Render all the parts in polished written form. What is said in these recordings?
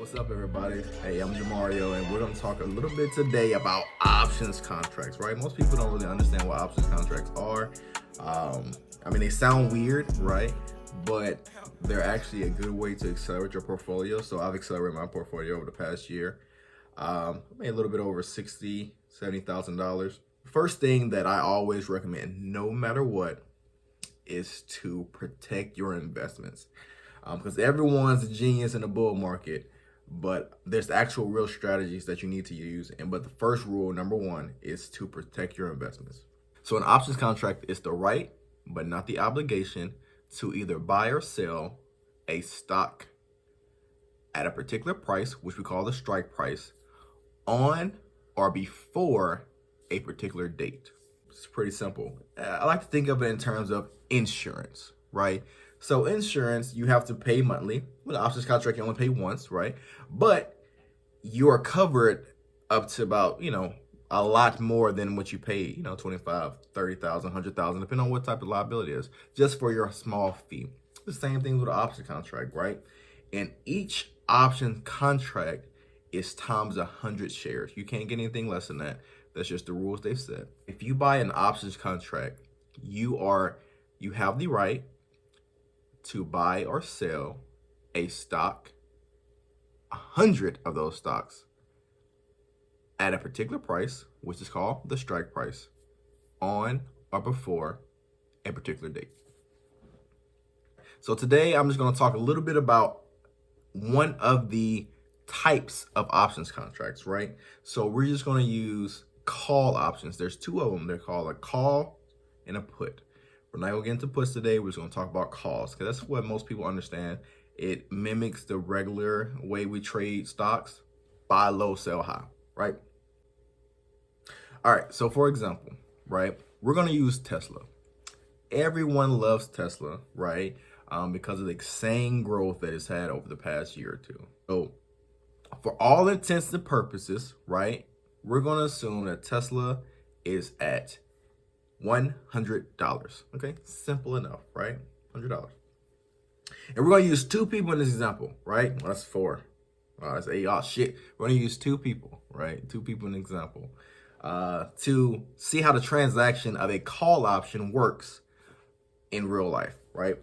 What's up, everybody? Hey, I'm Jamario, and we're going to talk a little bit today about options contracts, right? Most people don't really understand what options contracts are. They sound weird, right? But they're actually a good way to accelerate your portfolio. So I've accelerated my portfolio over the past year. I made a little bit over $60,000, $70,000. First thing that I always recommend, no matter what, is to protect your investments. Because everyone's a genius in the bull market, but there's actual real strategies that you need to use. But the first rule, number one, is to protect your investments. So an options contract is the right, but not the obligation, to either buy or sell a stock at a particular price, which we call the strike price, on or before a particular date. It's pretty simple. I like to think of it in terms of insurance, right? So insurance, you have to pay monthly. With an options contract, you only pay once, right? But you are covered up to about, a lot more than what you pay, 25, 30,000, 100,000, depending on what type of liability it is, just for your small fee. The same thing with an option contract, right? And each option contract is times 100 shares. You can't get anything less than that. That's just the rules they've set. If you buy an options contract, you have the right to buy or sell a stock, 100 of those stocks, at a particular price, which is called the strike price, on or before a particular date. So today I'm just going to talk a little bit about one of the types of options contracts, right? So we're just going to use call options. There's two of them. They're called a call and a put. We're not going to get into puts today. We're just going to talk about calls because that's what most people understand. It mimics the regular way we trade stocks: buy low, sell high, right? All right, so for example, right, we're going to use Tesla. Everyone loves Tesla, right, because of the insane growth that it's had over the past year or two. So for all intents and purposes, right, we're going to assume that Tesla is at $100. Okay, simple enough, right? $100. And we're going to use two people in this example, right? Well, that's four. That's eight. Oh, shit. We're going to use two people, right? Two people in the example to see how the transaction of a call option works in real life, right?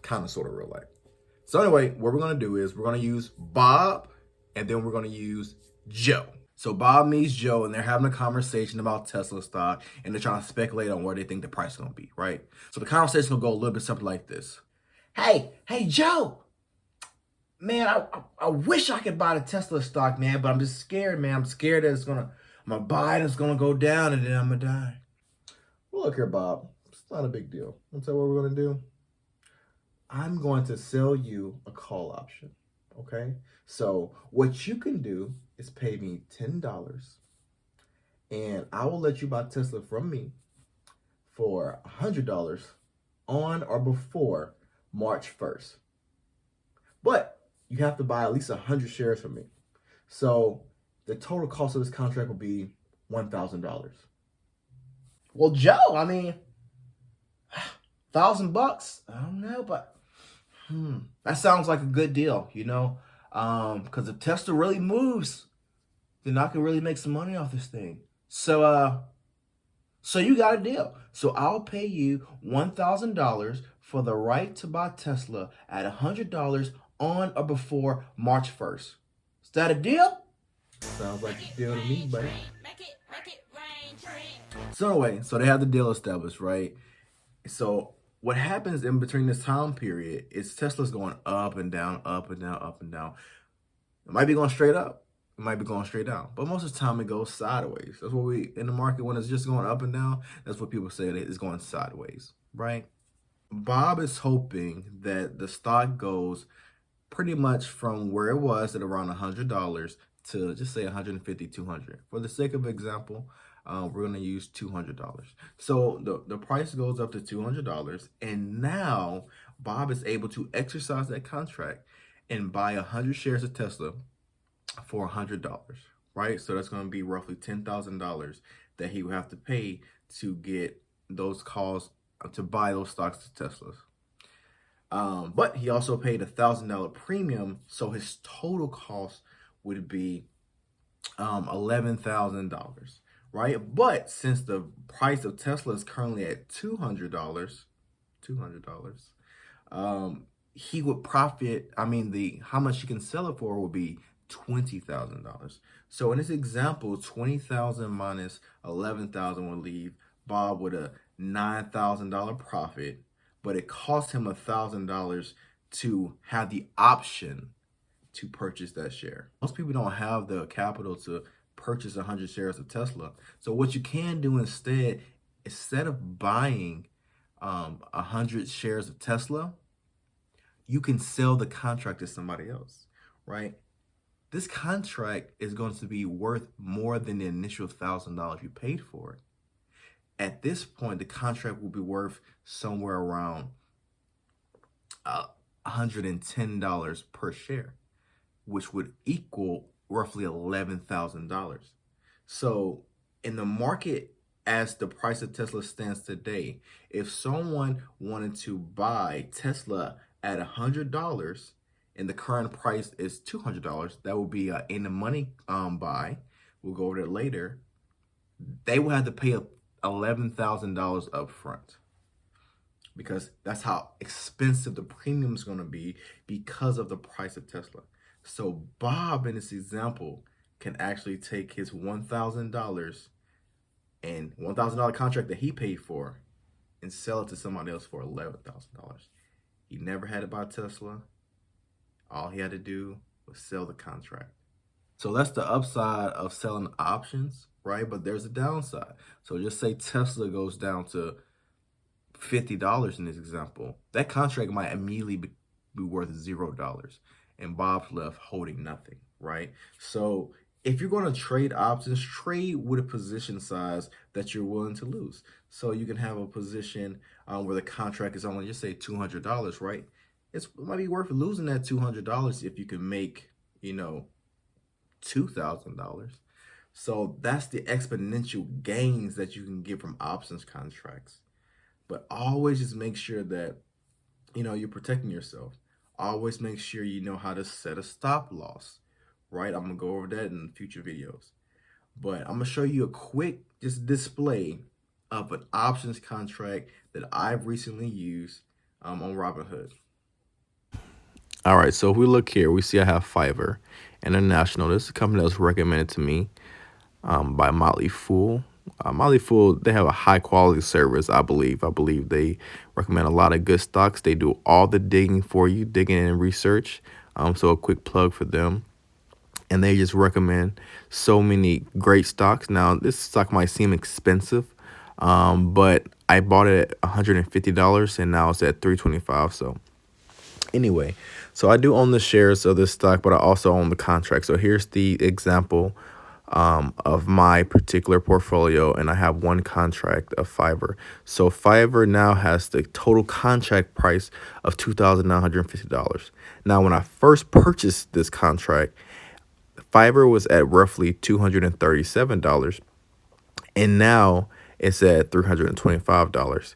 Kind of, sort of real life. So anyway, what we're going to do is we're going to use Bob and then we're going to use Joe. So Bob meets Joe and they're having a conversation about Tesla stock and they're trying to speculate on where they think the price is going to be, right? So the conversation will go a little bit something like this. Hey, Joe, man, I wish I could buy the Tesla stock, man, but I'm just scared, man. I'm scared that I'm going to buy it and it's going to go down and then I'm going to die. Well, look here, Bob. It's not a big deal. I'll tell you what we're going to do. I'm going to sell you a call option, okay? So what you can do is pay me $10 and I will let you buy Tesla from me for $100 on or before March 1st. But you have to buy at least 100 shares from me. So the total cost of this contract will be $1,000. Well, Joe, $1,000? I don't know, but that sounds like a good deal, because if Tesla really moves, then I can really make some money off this thing. So you got a deal. So I'll pay you $1,000 for the right to buy Tesla at $100 on or before March 1st. Is that a deal? Sounds like a deal to me, buddy. So anyway, so they have the deal established, right? So what happens in between this time period is Tesla's going up and down, up and down, up and down. It might be going straight up. It might be going straight down. But most of the time it goes sideways. That's what in the market, when it's just going up and down, that's what people say it's going sideways, right? Bob is hoping that the stock goes pretty much from where it was at around $100 to just say 150, 200. For the sake of example, we're going to use $200. So the price goes up to $200, and now Bob is able to exercise that contract and buy 100 shares of Tesla for $100, right? So that's going to be roughly $10,000 that he will have to pay to get those calls to buy those stocks to Teslas. But he also paid $1,000 premium, so his total cost would be $11,000, right? But since the price of Tesla is currently at $200, he would profit. I mean, the how much he can sell it for would be $20,000. So in this example, 20,000 minus 11,000 will leave Bob with a $9,000 profit, but it cost him $1,000 to have the option to purchase that share. Most people don't have the capital to purchase 100 shares of Tesla. So what you can do instead of buying 100 shares of Tesla, you can sell the contract to somebody else, right? This contract is going to be worth more than the initial $1,000 you paid for it. At this point, the contract will be worth somewhere around $110 per share, which would equal roughly $11,000. So in the market, as the price of Tesla stands today, if someone wanted to buy Tesla at $100 and the current price is $200, that would be in the money buy. We'll go over that later. They will have to pay $11,000 up front, because that's how expensive the premium is going to be because of the price of Tesla. So Bob, in this example, can actually take his $1,000 and $1,000 contract that he paid for and sell it to somebody else for $11,000. He never had to buy Tesla. All he had to do was sell the contract. So that's the upside of selling options, right? But there's a downside. So just say Tesla goes down to $50 in this example. That contract might immediately be worth $0, and Bob's left holding nothing, right? So if you're going to trade options, trade with a position size that you're willing to lose. So you can have a position where the contract is only, just say $200, right? It might be worth losing that $200 if you can make, $2,000. So that's the exponential gains that you can get from options contracts. But always just make sure that, you're protecting yourself. Always make sure you know how to set a stop loss, right? I'm going to go over that in future videos. But I'm going to show you a quick just display of an options contract that I've recently used on Robinhood. All right, so if we look here, we see I have Fiverr International. This is a company that was recommended to me by Motley Fool. Motley Fool, they have a high quality service, I believe. I believe they recommend a lot of good stocks. They do all the digging for you, digging in research. So a quick plug for them. And they just recommend so many great stocks. Now, this stock might seem expensive, but I bought it at $150 and now it's at $325. So anyway, so I do own the shares of this stock, but I also own the contract. So here's the example of my particular portfolio, and I have one contract of Fiverr. So Fiverr now has the total contract price of $2,950. Now, when I first purchased this contract, Fiverr was at roughly $237, and now it's at $325.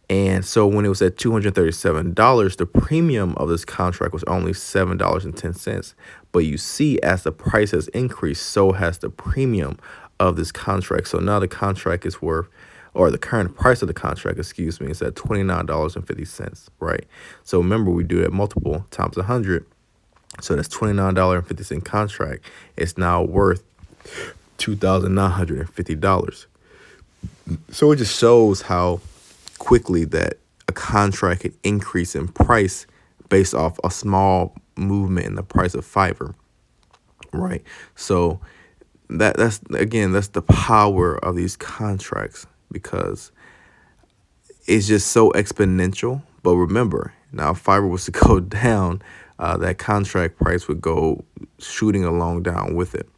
And so when it was at $237, the premium of this contract was only $7.10. But you see, as the price has increased, so has the premium of this contract. So now the contract is worth, or the current price of the contract, excuse me, is at $29.50, right? So remember, we do that multiple times 100. So that's $29.50 contract. It's now worth $2,950. So it just shows how quickly that a contract can increase in price based off a small movement in the price of Fiverr, right? So that's the power of these contracts, because it's just so exponential. But remember, now if Fiverr was to go down, that contract price would go shooting along down with it.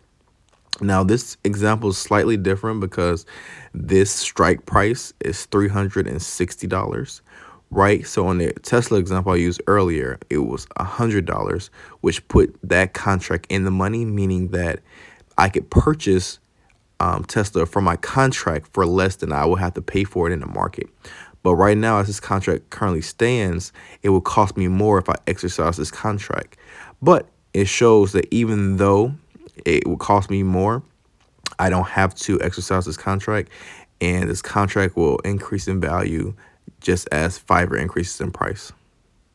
Now, this example is slightly different because this strike price is $360, right? So on the Tesla example I used earlier, it was $100, which put that contract in the money, meaning that I could purchase Tesla from my contract for less than I would have to pay for it in the market. But right now, as this contract currently stands, it will cost me more if I exercise this contract. But it shows that even though it will cost me more, I don't have to exercise this contract, and this contract will increase in value just as Fiverr increases in price.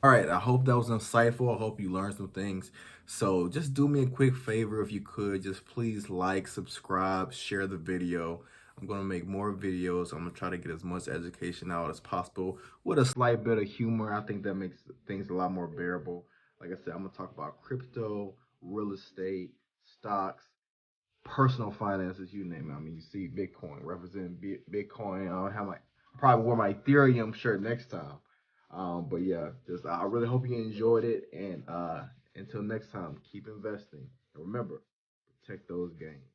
All right, I hope that was insightful. I hope you learned some things. So just do me a quick favor if you could. Just please like, subscribe, share the video. I'm going to make more videos. I'm going to try to get as much education out as possible with a slight bit of humor. I think that makes things a lot more bearable. Like I said, I'm going to talk about crypto, real estate, stocks, personal finances, you name it. I mean, you see Bitcoin representing Bitcoin. I have my probably wear my Ethereum shirt next time. But yeah, just I really hope you enjoyed it. And until next time, keep investing. And remember, protect those gains.